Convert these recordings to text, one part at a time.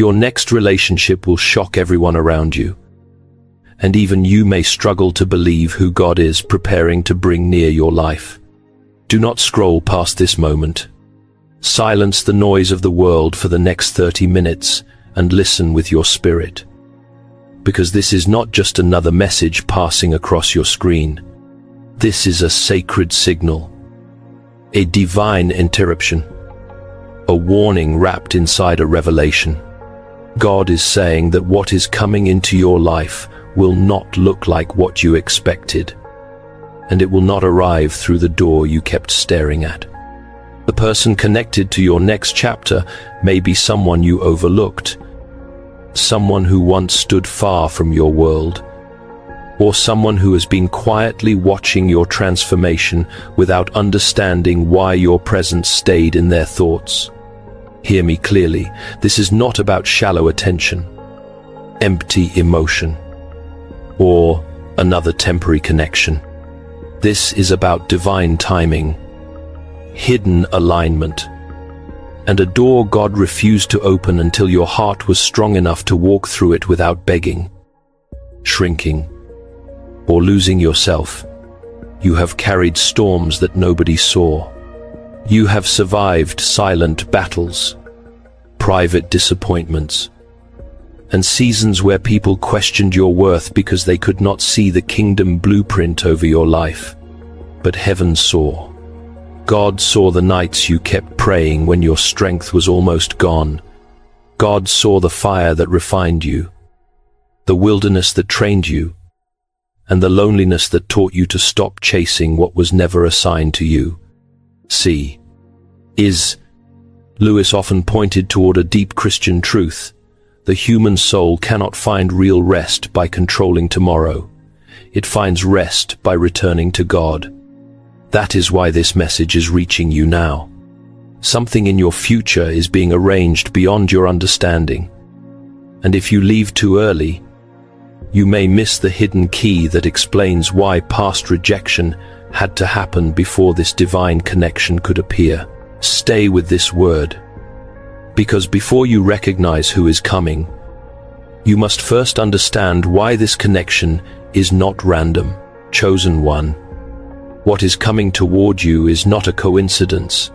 Your next relationship will shock everyone around you, and even you may struggle to believe who God is preparing to bring near your life. Do not scroll past this moment. Silence the noise of the world for the next 30 minutes and listen with your spirit. Because this is not just another message passing across your screen. This is a sacred signal, a divine interruption, a warning wrapped inside a revelation. God is saying that what is coming into your life will not look like what you expected, and it will not arrive through the door you kept staring at. The person connected to your next chapter may be someone you overlooked, someone who once stood far from your world, or someone who has been quietly watching your transformation without understanding why your presence stayed in their thoughts. Hear me clearly, this is not about shallow attention, empty emotion, or another temporary connection. This is about divine timing, hidden alignment, and a door God refused to open until your heart was strong enough to walk through it without begging, shrinking, or losing yourself. You have carried storms that nobody saw. You have survived silent battles, private disappointments, and seasons where people questioned your worth because they could not see the kingdom blueprint over your life. But heaven saw. God saw the nights you kept praying when your strength was almost gone. God saw the fire that refined you, the wilderness that trained you, and the loneliness that taught you to stop chasing what was never assigned to you. Lewis often pointed toward a deep Christian truth. The human soul cannot find real rest by controlling tomorrow. It finds rest by returning to God. That is why this message is reaching you now. Something in your future is being arranged beyond your understanding. And if you leave too early, you may miss the hidden key that explains why past rejection had to happen before this divine connection could appear. Stay with this word, because before you recognize who is coming, you must first understand why this connection is not random, chosen one. What is coming toward you is not a coincidence.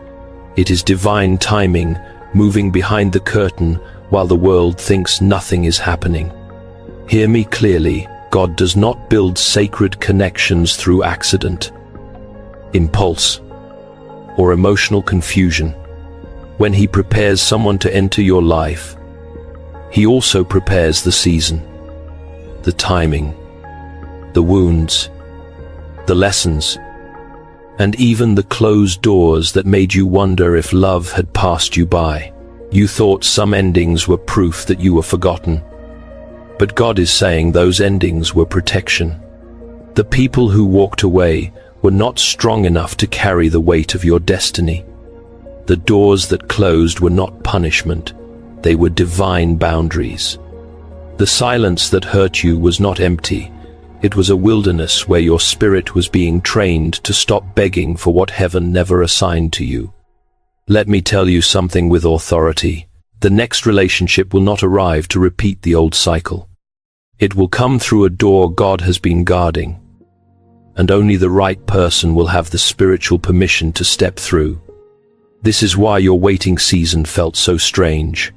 It is divine timing, moving behind the curtain while the world thinks nothing is happening. Hear me clearly, God does not build sacred connections through accident, impulse, or emotional confusion. When He prepares someone to enter your life, He also prepares the season, the timing, the wounds, the lessons, and even the closed doors that made you wonder if love had passed you by. You thought some endings were proof that you were forgotten. But God is saying those endings were protection. The people who walked away were not strong enough to carry the weight of your destiny. The doors that closed were not punishment. They were divine boundaries. The silence that hurt you was not empty. It was a wilderness where your spirit was being trained to stop begging for what heaven never assigned to you. Let me tell you something with authority. The next relationship will not arrive to repeat the old cycle. It will come through a door God has been guarding, and only the right person will have the spiritual permission to step through. This is why your waiting season felt so strange.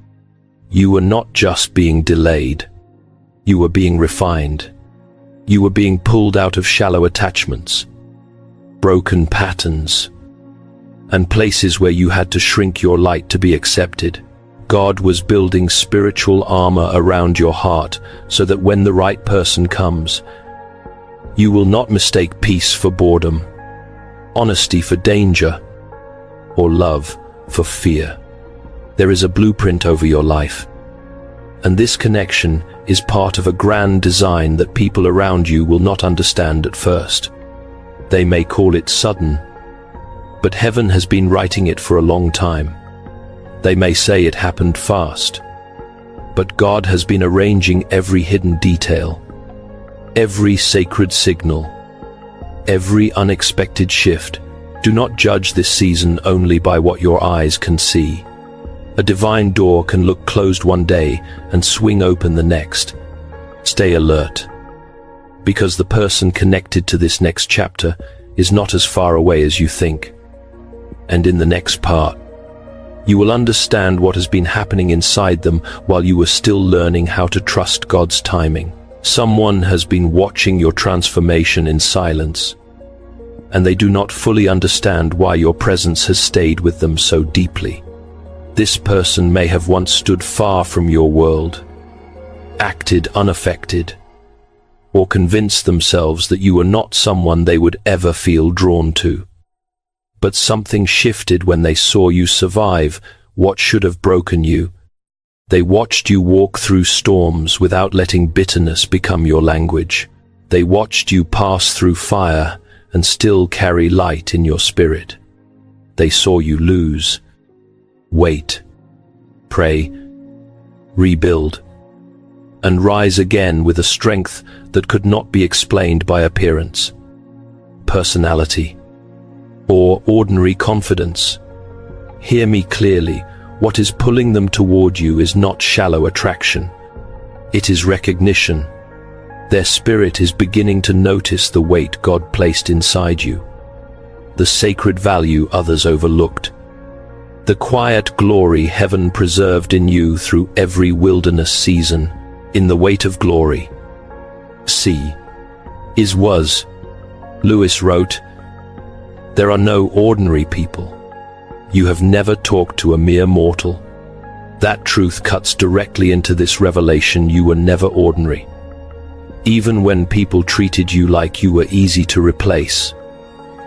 You were not just being delayed. You were being refined. You were being pulled out of shallow attachments, broken patterns, and places where you had to shrink your light to be accepted. God was building spiritual armor around your heart so that when the right person comes, you will not mistake peace for boredom, honesty for danger, or love for fear. There is a blueprint over your life, and this connection is part of a grand design that people around you will not understand at first. They may call it sudden, but heaven has been writing it for a long time. They may say it happened fast, but God has been arranging every hidden detail, every sacred signal, every unexpected shift. Do not judge this season only by what your eyes can see. A divine door can look closed one day and swing open the next. Stay alert, because the person connected to this next chapter is not as far away as you think. And in the next part, you will understand what has been happening inside them while you were still learning how to trust God's timing. Someone has been watching your transformation in silence, and they do not fully understand why your presence has stayed with them so deeply. This person may have once stood far from your world, acted unaffected, or convinced themselves that you were not someone they would ever feel drawn to. But something shifted when they saw you survive what should have broken you. They watched you walk through storms without letting bitterness become your language. They watched you pass through fire and still carry light in your spirit. They saw you lose, wait, pray, rebuild, and rise again with a strength that could not be explained by appearance, personality, or ordinary confidence. Hear me clearly. What is pulling them toward you is not shallow attraction. It is recognition. Their spirit is beginning to notice the weight God placed inside you, the sacred value others overlooked, the quiet glory heaven preserved in you through every wilderness season. In the weight of glory, see, is was. Lewis wrote, "There are no ordinary people. You have never talked to a mere mortal." That truth cuts directly into this revelation: you were never ordinary. Even when people treated you like you were easy to replace,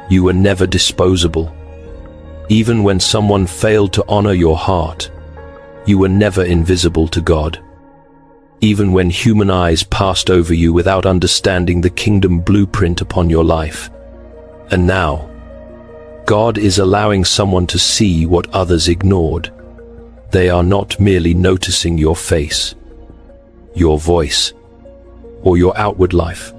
you were never disposable. Even when someone failed to honor your heart, you were never invisible to God. Even when human eyes passed over you without understanding the kingdom blueprint upon your life. And now, God is allowing someone to see what others ignored. They are not merely noticing your face, your voice, or your outward life.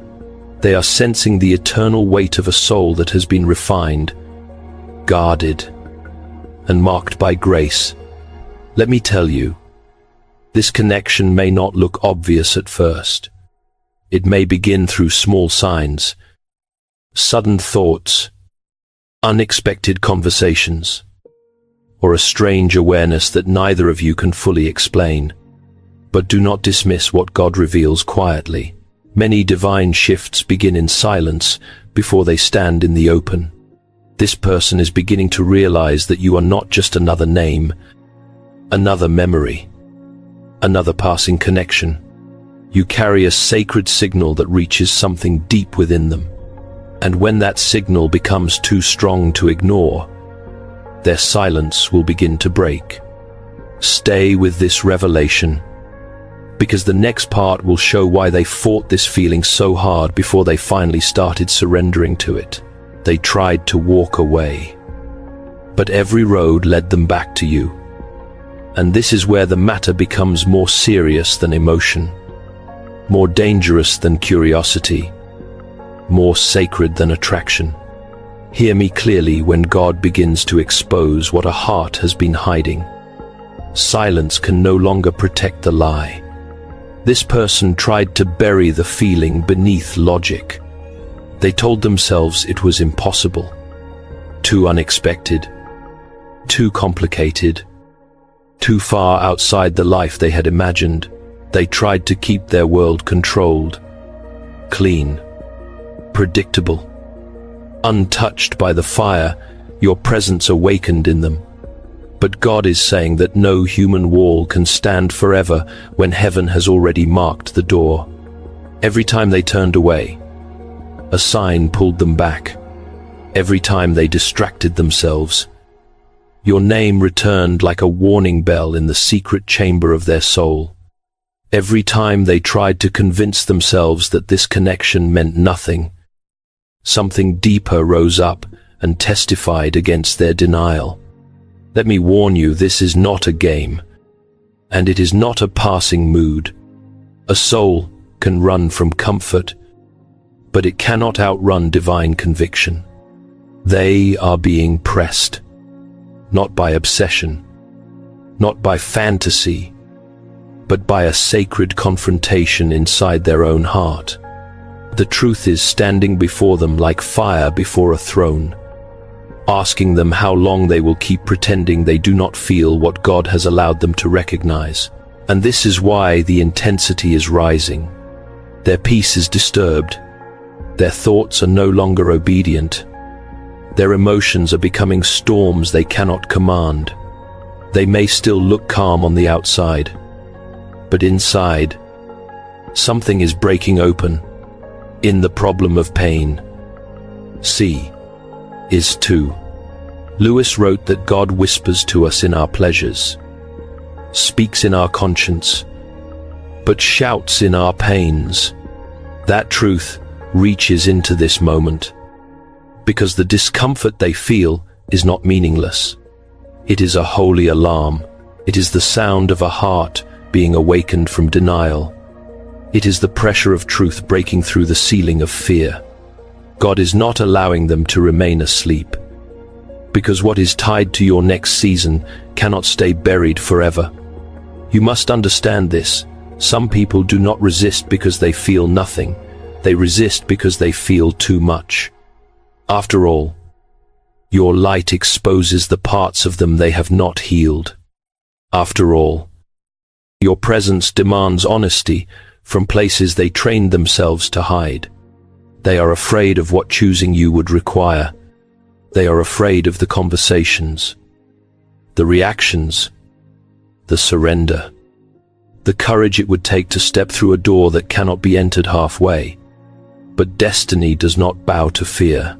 They are sensing the eternal weight of a soul that has been refined, guarded, and marked by grace. Let me tell you, this connection may not look obvious at first. It may begin through small signs, sudden thoughts, unexpected conversations, or a strange awareness that neither of you can fully explain. But do not dismiss what God reveals quietly. Many divine shifts begin in silence before they stand in the open. This person is beginning to realize that you are not just another name, another memory, another passing connection. You carry a sacred signal that reaches something deep within them. And when that signal becomes too strong to ignore, their silence will begin to break. Stay with this revelation, because the next part will show why they fought this feeling so hard before they finally started surrendering to it. They tried to walk away, but every road led them back to you. And this is where the matter becomes more serious than emotion, more dangerous than curiosity, more sacred than attraction. Hear me clearly: when God begins to expose what a heart has been hiding, silence can no longer protect the lie. This person tried to bury the feeling beneath logic. They told themselves it was impossible, too unexpected, too complicated, too far outside the life they had imagined. They tried to keep their world controlled, clean, predictable, untouched by the fire your presence awakened in them. But God is saying that no human wall can stand forever when heaven has already marked the door. Every time they turned away, a sign pulled them back. Every time they distracted themselves, your name returned like a warning bell in the secret chamber of their soul. Every time they tried to convince themselves that this connection meant nothing, something deeper rose up and testified against their denial. Let me warn you, this is not a game, and it is not a passing mood. A soul can run from comfort, but it cannot outrun divine conviction. They are being pressed, not by obsession, not by fantasy, but by a sacred confrontation inside their own heart. The truth is standing before them like fire before a throne, asking them how long they will keep pretending they do not feel what God has allowed them to recognize. And this is why the intensity is rising. Their peace is disturbed. Their thoughts are no longer obedient. Their emotions are becoming storms they cannot command. They may still look calm on the outside, but inside, something is breaking open. In the problem of pain, C is 2. Lewis wrote that God whispers to us in our pleasures, speaks in our conscience, but shouts in our pains. That truth reaches into this moment, because the discomfort they feel is not meaningless. It is a holy alarm. It is the sound of a heart being awakened from denial. It is the pressure of truth breaking through the ceiling of fear. God is not allowing them to remain asleep, because what is tied to your next season cannot stay buried forever. You must understand this. Some people do not resist because they feel nothing. They resist because they feel too much. After all, your light exposes the parts of them they have not healed. After all, your presence demands honesty from places they trained themselves to hide. They are afraid of what choosing you would require. They are afraid of the conversations, the reactions, the surrender, the courage it would take to step through a door that cannot be entered halfway. But destiny does not bow to fear.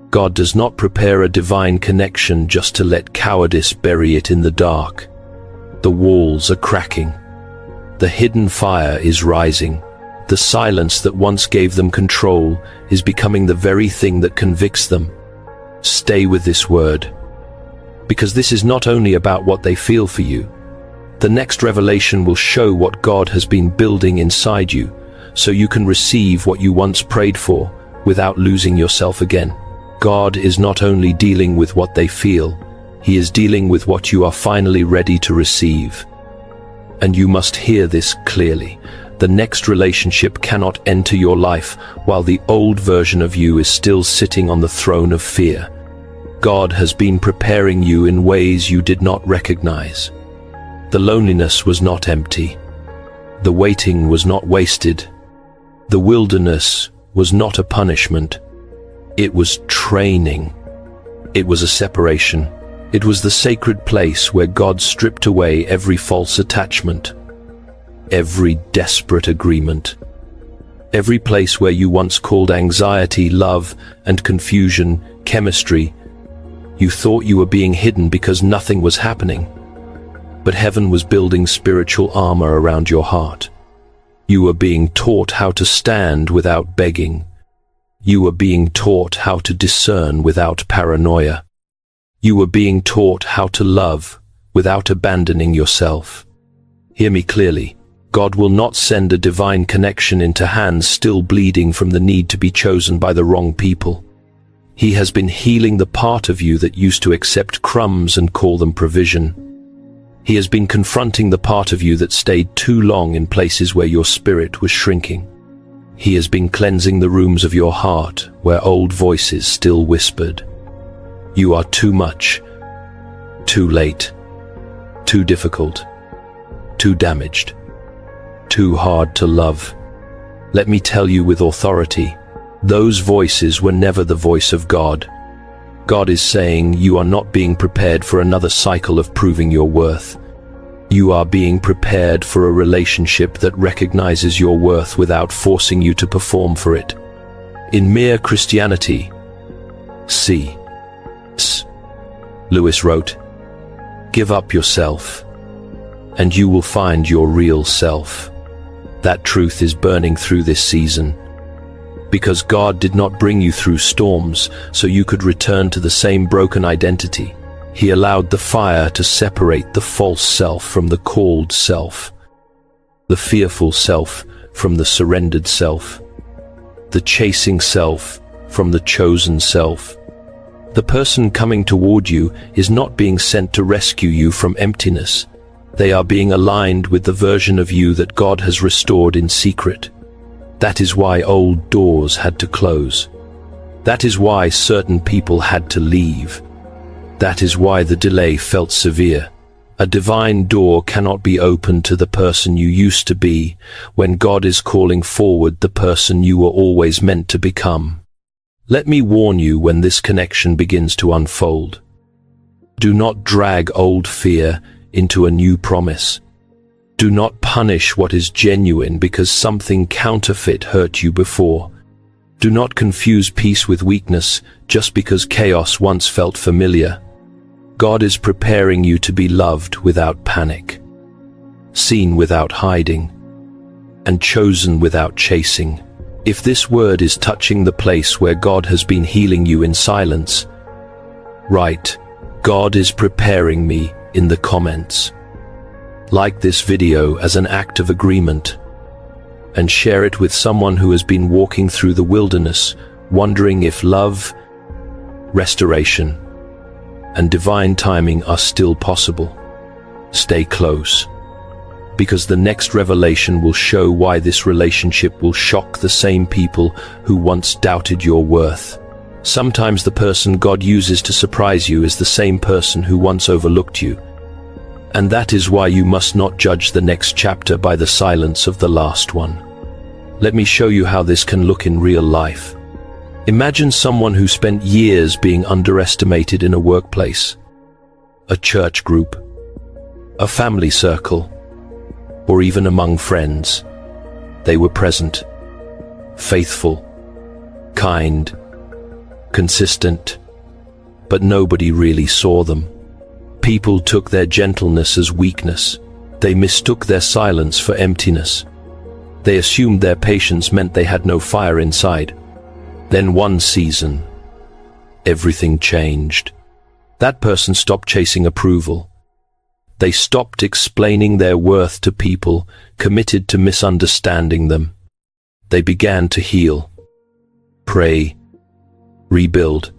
God does not prepare a divine connection just to let cowardice bury it in the dark. The walls are cracking. The hidden fire is rising. The silence that once gave them control is becoming the very thing that convicts them. Stay with this word, because this is not only about what they feel for you. The next revelation will show what God has been building inside you, so you can receive what you once prayed for without losing yourself again. God is not only dealing with what they feel, He is dealing with what you are finally ready to receive. And you must hear this clearly. The next relationship cannot enter your life while the old version of you is still sitting on the throne of fear. God has been preparing you in ways you did not recognize. The loneliness was not empty. The waiting was not wasted. The wilderness was not a punishment. It was training. It was a separation. It was the sacred place where God stripped away every false attachment, every desperate agreement, every place where you once called anxiety, love, and confusion chemistry. You thought you were being hidden because nothing was happening, but heaven was building spiritual armor around your heart. You were being taught how to stand without begging. You were being taught how to discern without paranoia. You were being taught how to love without abandoning yourself. Hear me clearly. God will not send a divine connection into hands still bleeding from the need to be chosen by the wrong people. He has been healing the part of you that used to accept crumbs and call them provision. He has been confronting the part of you that stayed too long in places where your spirit was shrinking. He has been cleansing the rooms of your heart where old voices still whispered. You are too much, too late, too difficult, too damaged, too hard to love. Let me tell you with authority, those voices were never the voice of God. God is saying you are not being prepared for another cycle of proving your worth. You are being prepared for a relationship that recognizes your worth without forcing you to perform for it. In mere Christianity, Lewis wrote, give up yourself, and you will find your real self. That truth is burning through this season, because God did not bring you through storms so you could return to the same broken identity. He allowed the fire to separate the false self from the called self, the fearful self from the surrendered self, the chasing self from the chosen self, The person coming toward you is not being sent to rescue you from emptiness. They are being aligned with the version of you that God has restored in secret. That is why old doors had to close. That is why certain people had to leave. That is why the delay felt severe. A divine door cannot be opened to the person you used to be when God is calling forward the person you were always meant to become. Let me warn you when this connection begins to unfold. Do not drag old fear into a new promise. Do not punish what is genuine because something counterfeit hurt you before. Do not confuse peace with weakness just because chaos once felt familiar. God is preparing you to be loved without panic, seen without hiding, and chosen without chasing. If this word is touching the place where God has been healing you in silence, write, "God is preparing me," in the comments. Like this video as an act of agreement, and share it with someone who has been walking through the wilderness, wondering if love, restoration, and divine timing are still possible. Stay close, because the next revelation will show why this relationship will shock the same people who once doubted your worth. Sometimes the person God uses to surprise you is the same person who once overlooked you. And that is why you must not judge the next chapter by the silence of the last one. Let me show you how this can look in real life. Imagine someone who spent years being underestimated in a workplace, a church group, a family circle, or even among friends. They were present, faithful, kind, consistent, but nobody really saw them. People took their gentleness as weakness. They mistook their silence for emptiness. They assumed their patience meant they had no fire inside. Then one season, everything changed. That person stopped chasing approval. They stopped explaining their worth to people, committed to misunderstanding them. They began to heal, pray, rebuild,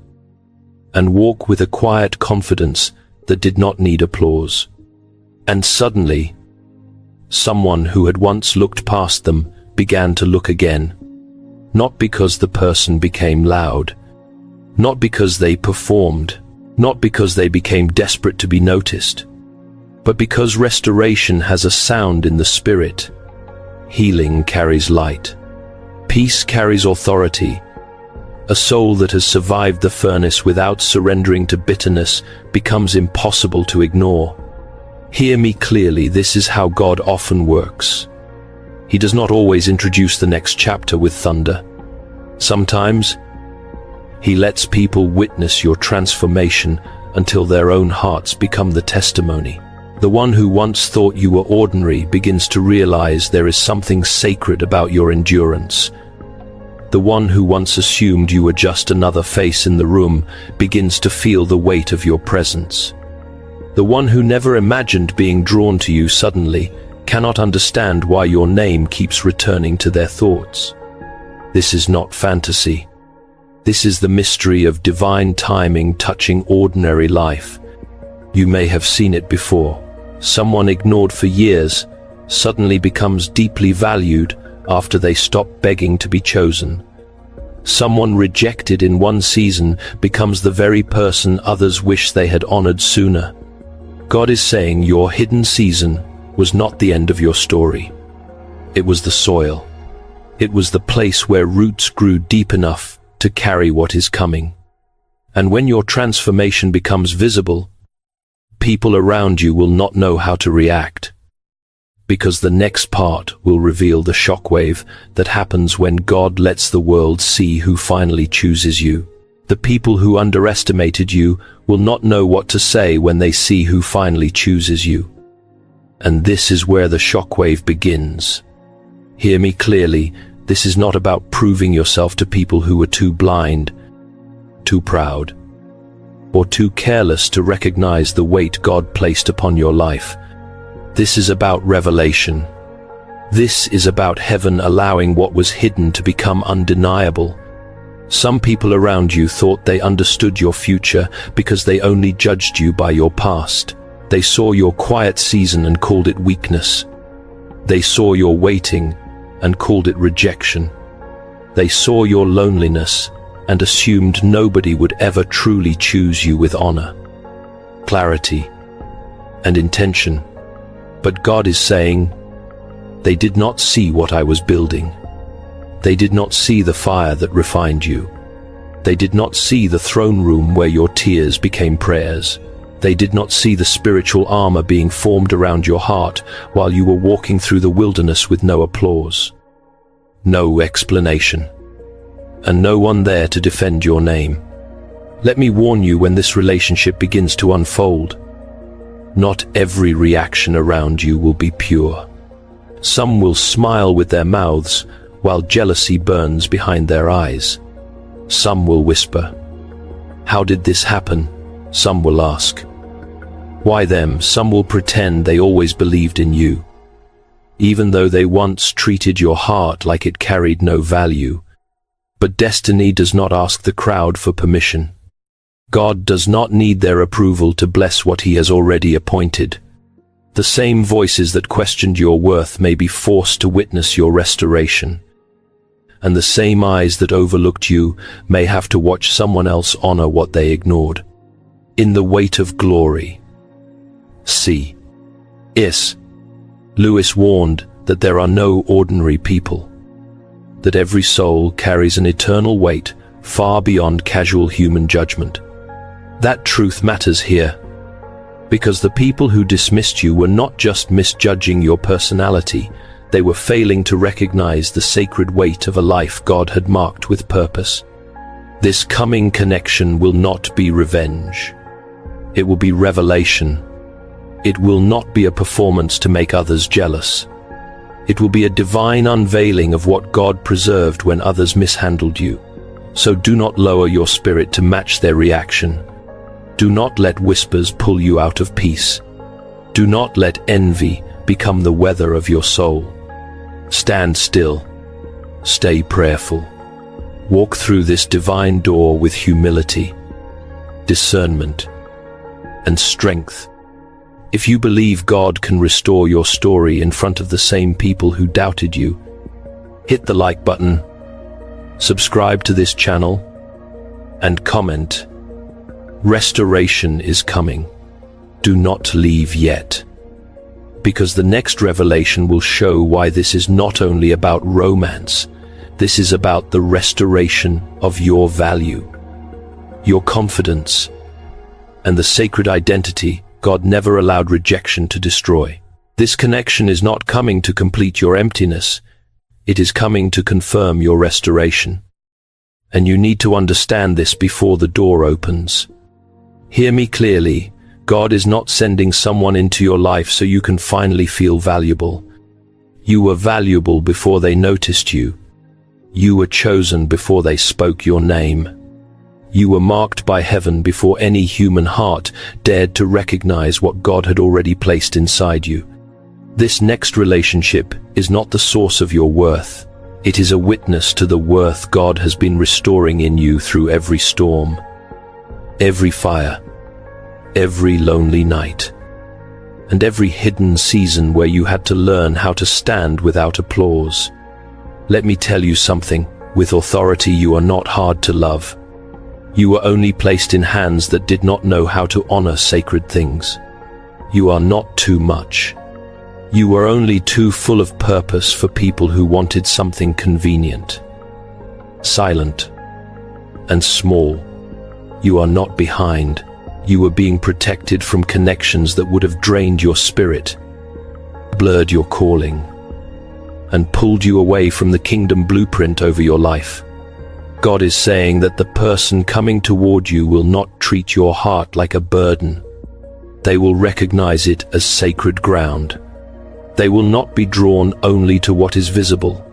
and walk with a quiet confidence that did not need applause. And suddenly, someone who had once looked past them began to look again. Not because the person became loud, not because they performed, not because they became desperate to be noticed, but because restoration has a sound in the spirit. Healing carries light. Peace carries authority. A soul that has survived the furnace without surrendering to bitterness becomes impossible to ignore. Hear me clearly, this is how God often works. He does not always introduce the next chapter with thunder. Sometimes, He lets people witness your transformation until their own hearts become the testimony. The one who once thought you were ordinary begins to realize there is something sacred about your endurance. The one who once assumed you were just another face in the room begins to feel the weight of your presence. The one who never imagined being drawn to you suddenly cannot understand why your name keeps returning to their thoughts. This is not fantasy. This is the mystery of divine timing touching ordinary life. You may have seen it before. Someone ignored for years suddenly becomes deeply valued after they stop begging to be chosen. Someone rejected in one season becomes the very person others wish they had honored sooner. God is saying your hidden season was not the end of your story. It was the soil. It was the place where roots grew deep enough to carry what is coming. And when your transformation becomes visible, people around you will not know how to react, because the next part will reveal the shockwave that happens when God lets the world see who finally chooses you. The people who underestimated you will not know what to say when they see who finally chooses you. And this is where the shockwave begins. Hear me clearly, this is not about proving yourself to people who were too blind, too proud, or too careless to recognize the weight God placed upon your life. This is about revelation. This is about heaven allowing what was hidden to become undeniable. Some people around you thought they understood your future because they only judged you by your past. They saw your quiet season and called it weakness. They saw your waiting and called it rejection. They saw your loneliness and assumed nobody would ever truly choose you with honor, clarity, and intention. But God is saying, they did not see what I was building. They did not see the fire that refined you. They did not see the throne room where your tears became prayers. They did not see the spiritual armor being formed around your heart while you were walking through the wilderness with no applause, no explanation, and no one there to defend your name. Let me warn you, when this relationship begins to unfold, not every reaction around you will be pure. Some will smile with their mouths while jealousy burns behind their eyes. Some will whisper, "How did this happen?" Some will ask, "Why them?" Some will pretend they always believed in you, even though they once treated your heart like it carried no value. But destiny does not ask the crowd for permission. God does not need their approval to bless what he has already appointed. The same voices that questioned your worth may be forced to witness your restoration, and the same eyes that overlooked you may have to watch someone else honor what they ignored. In the weight of glory. C.S. Lewis warned that there are no ordinary people, that every soul carries an eternal weight far beyond casual human judgment. That truth matters here, because the people who dismissed you were not just misjudging your personality, they were failing to recognize the sacred weight of a life God had marked with purpose. This coming connection will not be revenge. It will be revelation. It will not be a performance to make others jealous. It will be a divine unveiling of what God preserved when others mishandled you. So do not lower your spirit to match their reaction. Do not let whispers pull you out of peace. Do not let envy become the weather of your soul. Stand still. Stay prayerful. Walk through this divine door with humility, discernment, and strength. If you believe God can restore your story in front of the same people who doubted you, hit the like button, subscribe to this channel, and comment. Restoration is coming. Do not leave yet, because the next revelation will show why this is not only about romance. This is about the restoration of your value, your confidence, and the sacred identity God never allowed rejection to destroy. This connection is not coming to complete your emptiness. It is coming to confirm your restoration. And you need to understand this before the door opens. Hear me clearly. God is not sending someone into your life so you can finally feel valuable. You were valuable before they noticed you. You were chosen before they spoke your name. You were marked by heaven before any human heart dared to recognize what God had already placed inside you. This next relationship is not the source of your worth. It is a witness to the worth God has been restoring in you through every storm, every fire, every lonely night, and every hidden season where you had to learn how to stand without applause. Let me tell you something. With authority, you are not hard to love. You were only placed in hands that did not know how to honor sacred things. You are not too much. You were only too full of purpose for people who wanted something convenient, silent, and small. You are not behind. You were being protected from connections that would have drained your spirit, blurred your calling, and pulled you away from the kingdom blueprint over your life. God is saying that the person coming toward you will not treat your heart like a burden. They will recognize it as sacred ground. They will not be drawn only to what is visible.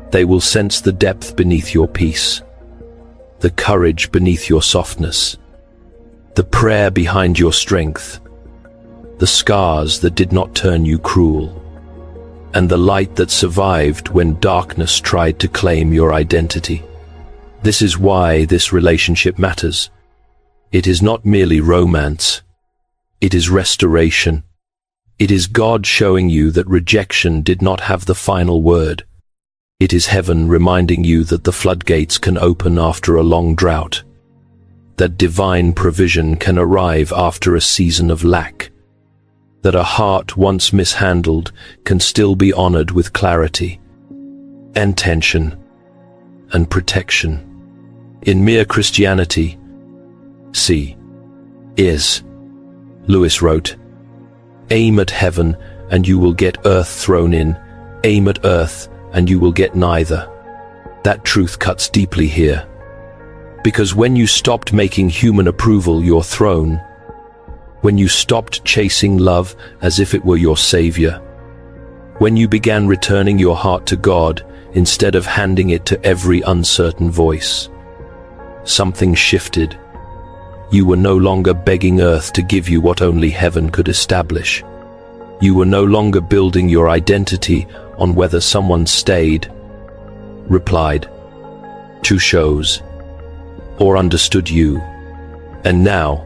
They will sense the depth beneath your peace, the courage beneath your softness, the prayer behind your strength, the scars that did not turn you cruel, and the light that survived when darkness tried to claim your identity. This is why this relationship matters. It is not merely romance. It is restoration. It is God showing you that rejection did not have the final word. It is heaven reminding you that the floodgates can open after a long drought, that divine provision can arrive after a season of lack, that a heart once mishandled can still be honored with clarity, intention, and protection. In mere Christianity, see, is, Lewis wrote, aim at heaven and you will get earth thrown in, aim at earth and you will get neither. That truth cuts deeply here. Because when you stopped making human approval your throne, when you stopped chasing love as if it were your savior, when you began returning your heart to God instead of handing it to every uncertain voice, something shifted. You were no longer begging earth to give you what only heaven could establish. You were no longer building your identity on whether someone stayed, replied to shows, or understood you. And now,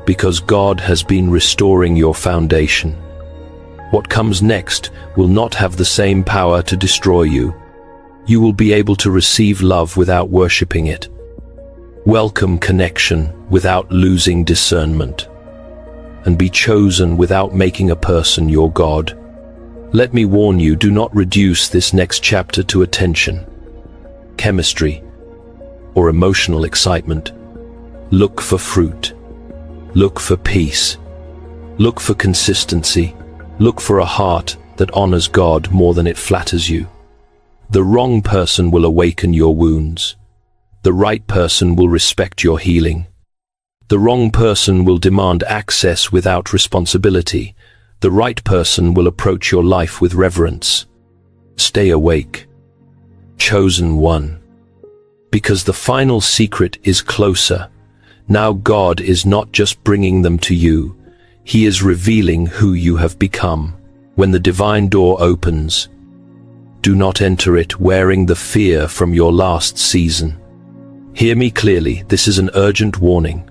because God has been restoring your foundation, what comes next will not have the same power to destroy you. You will be able to receive love without worshipping it. Welcome connection without losing discernment, and be chosen without making a person your God. Let me warn you, do not reduce this next chapter to attention, chemistry, or emotional excitement. Look for fruit. Look for peace. Look for consistency. Look for a heart that honors God more than it flatters you. The wrong person will awaken your wounds. The right person will respect your healing. The wrong person will demand access without responsibility. The right person will approach your life with reverence. Stay awake. Chosen one. Because the final secret is closer. Now God is not just bringing them to you. He is revealing who you have become. When the divine door opens, do not enter it wearing the fear from your last season. Hear me clearly, this is an urgent warning,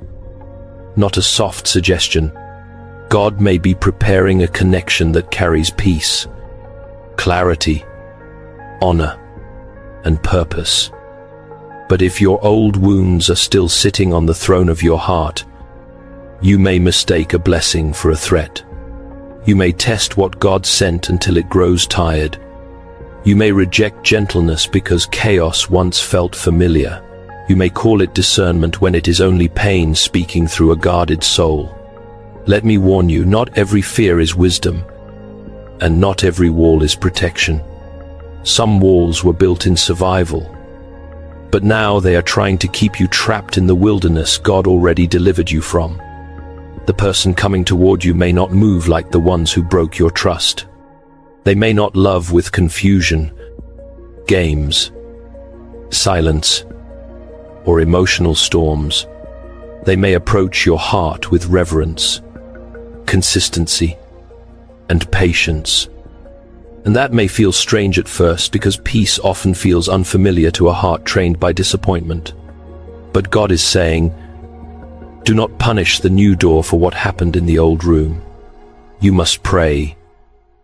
not a soft suggestion. God may be preparing a connection that carries peace, clarity, honor, and purpose. But if your old wounds are still sitting on the throne of your heart, you may mistake a blessing for a threat. You may test what God sent until it grows tired. You may reject gentleness because chaos once felt familiar. You may call it discernment when it is only pain speaking through a guarded soul. Let me warn you, not every fear is wisdom, and not every wall is protection. Some walls were built in survival, but now they are trying to keep you trapped in the wilderness God already delivered you from. The person coming toward you may not move like the ones who broke your trust. They may not love with confusion, games, silence, or emotional storms. They may approach your heart with reverence, consistency, and patience. And that may feel strange at first because peace often feels unfamiliar to a heart trained by disappointment. But God is saying, do not punish the new door for what happened in the old room. You must pray.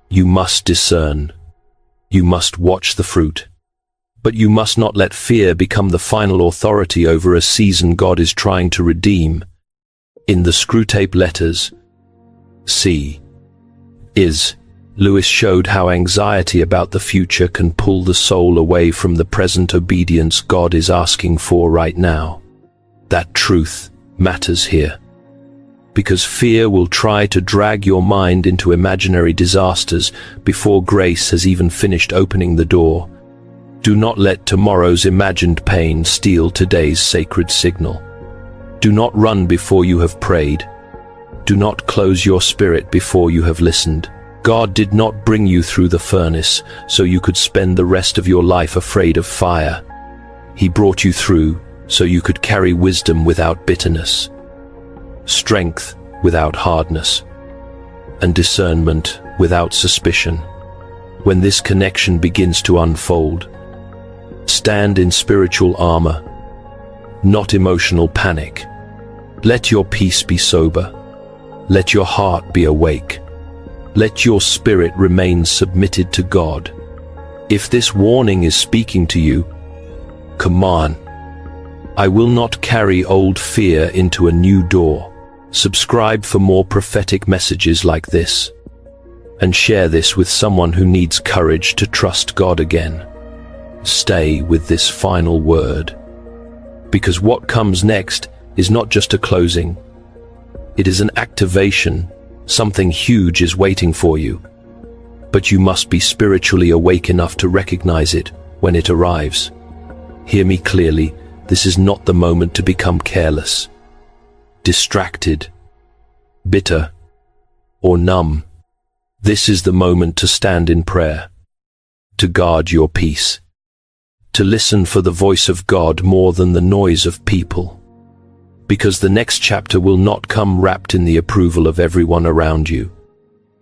You must discern. You must watch the fruit. But you must not let fear become the final authority over a season God is trying to redeem. In the Screwtape Letters, C. is, Lewis showed how anxiety about the future can pull the soul away from the present obedience God is asking for right now. That truth matters here. Because fear will try to drag your mind into imaginary disasters before grace has even finished opening the door. Do not let tomorrow's imagined pain steal today's sacred signal. Do not run before you have prayed. Do not close your spirit before you have listened. God did not bring you through the furnace so you could spend the rest of your life afraid of fire. He brought you through so you could carry wisdom without bitterness, strength without hardness, and discernment without suspicion. When this connection begins to unfold, stay Stand in spiritual armor, not emotional panic. Let your peace be sober. Let your heart be awake. Let your spirit remain submitted to God. If this warning is speaking to you, come on. I will not carry old fear into a new door. Subscribe for more prophetic messages like this, and share this with someone who needs courage to trust God again. Stay with this final word, because what comes next is not just a closing. It is an activation. Something huge is waiting for you, but you must be spiritually awake enough to recognize it when it arrives. Hear me clearly, this is not the moment to become careless, distracted, bitter, or numb. This is the moment to stand in prayer, to guard your peace, to listen for the voice of God more than the noise of people. Because the next chapter will not come wrapped in the approval of everyone around you.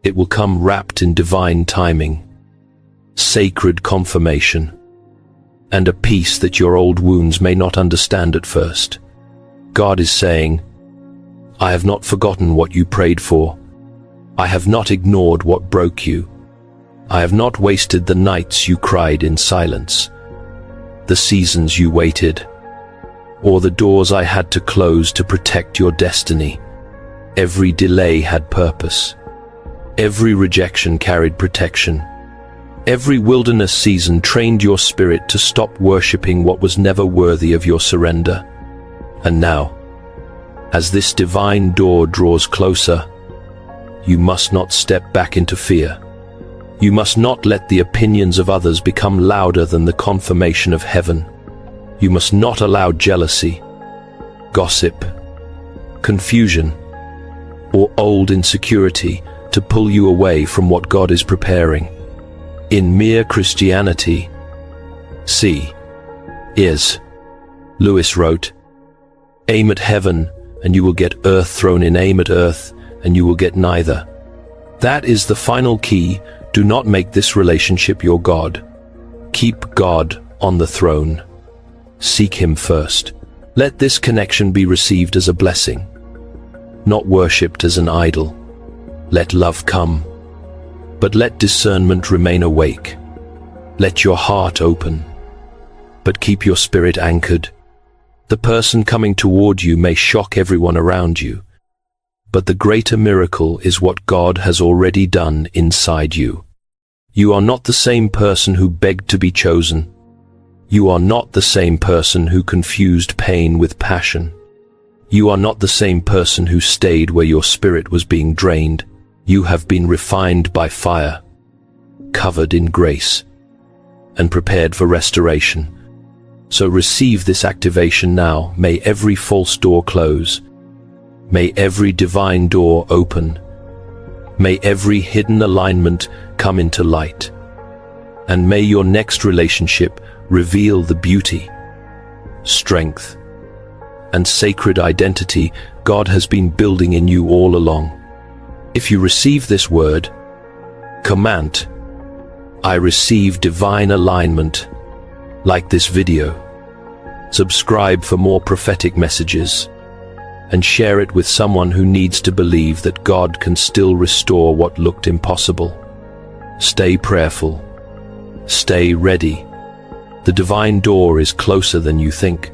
It will come wrapped in divine timing, sacred confirmation, and a peace that your old wounds may not understand at first. God is saying, I have not forgotten what you prayed for. I have not ignored what broke you. I have not wasted the nights you cried in silence, the seasons you waited, or the doors I had to close to protect your destiny. Every delay had purpose. Every rejection carried protection. Every wilderness season trained your spirit to stop worshipping what was never worthy of your surrender. And now, as this divine door draws closer, you must not step back into fear. You must not let the opinions of others become louder than the confirmation of heaven. You must not allow jealousy, gossip, confusion, or old insecurity to pull you away from what God is preparing. In mere Christianity, is, Lewis wrote, aim at heaven and you will get earth thrown in. Aim at earth and you will get neither. That is the final key. Do not make this relationship your God. Keep God on the throne. Seek Him first. Let this connection be received as a blessing, not worshipped as an idol. Let love come, but let discernment remain awake. Let your heart open, but keep your spirit anchored. The person coming toward you may shock everyone around you, but the greater miracle is what God has already done inside you. You are not the same person who begged to be chosen. You are not the same person who confused pain with passion. You are not the same person who stayed where your spirit was being drained. You have been refined by fire, covered in grace, and prepared for restoration. So receive this activation now. May every false door close. May every divine door open. May every hidden alignment come into light. And may your next relationship reveal the beauty, strength, and sacred identity God has been building in you all along. If you receive this word, command, I receive divine alignment, like this video. Subscribe for more prophetic messages, and share it with someone who needs to believe that God can still restore what looked impossible. Stay prayerful. Stay ready. The divine door is closer than you think.